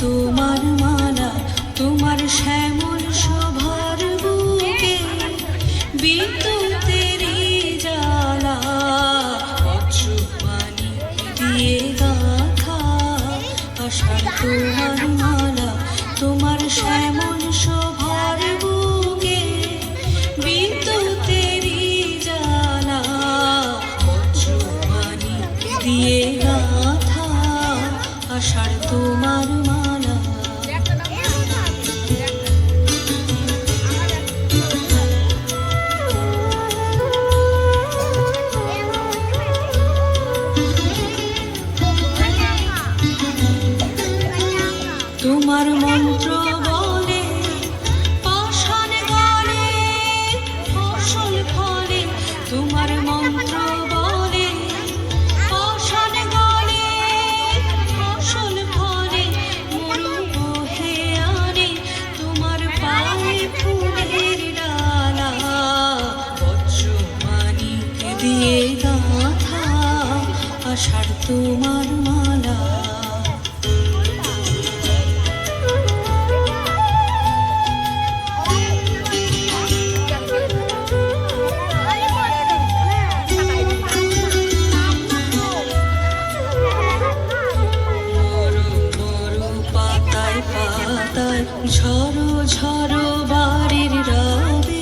তোমার মালা, তোমার শ্যামল শোভার বুকে বিদ্যুতেরই জ্বালা, অশ্রুপানি দিয়ে গাথা আষাঢ় তোমার মালা, তোমার শ্যামল শোভার বুকে বিদ্যুতেরই জ্বালা, অশ্রুপানি দিয়ে গাথা আষাঢ় তোমার মালা। তোমার মন্ত্র বলে পাষাণ গলে ফসল ফলে, তোমার মন্ত্র বলে পাষাণ গলে ফসল ফলে, মরু বহে আনে তোমার পায়ে ফুলের ডালা, বজ্রমানিক দিয়ে গাথা আষাঢ় তোমার মালা। ঝড়ো ঝড়ো বাড়ির রবে,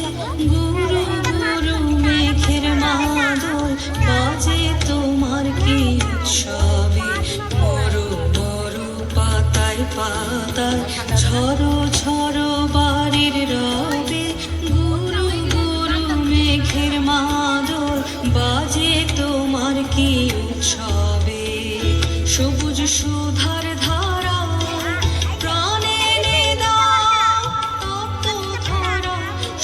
গুরু গুরু মেঘের মাদল বাজে তোমার কি উৎসবে, মরু মরু পাতায় পাতায় ঝড়ো ঝড়ো বাড়ির রবে, গুরু গুরু মেঘের মাদল বাজে তোমার কি উৎসবে, সবুজ সুধার ধারা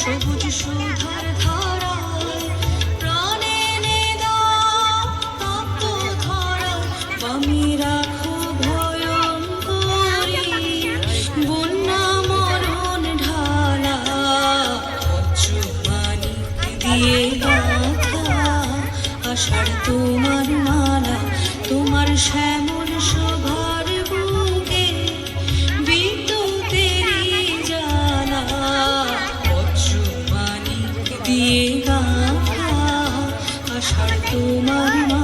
সবুজ সুধার ধারায় প্রাণে নিদাও তপ্ত ধরায়, বামি রাখো ভয়ঙ্করী বন্যা মরণ ঢালা, বজ্রমানিক দিয়ে গাথা আষাঢ় তোমার মালা, তোমার শ্যামল শোভার বুকে বিদ্যুতেরই জ্বালা, দিয়ে গাথা আষাঢ় তোমার।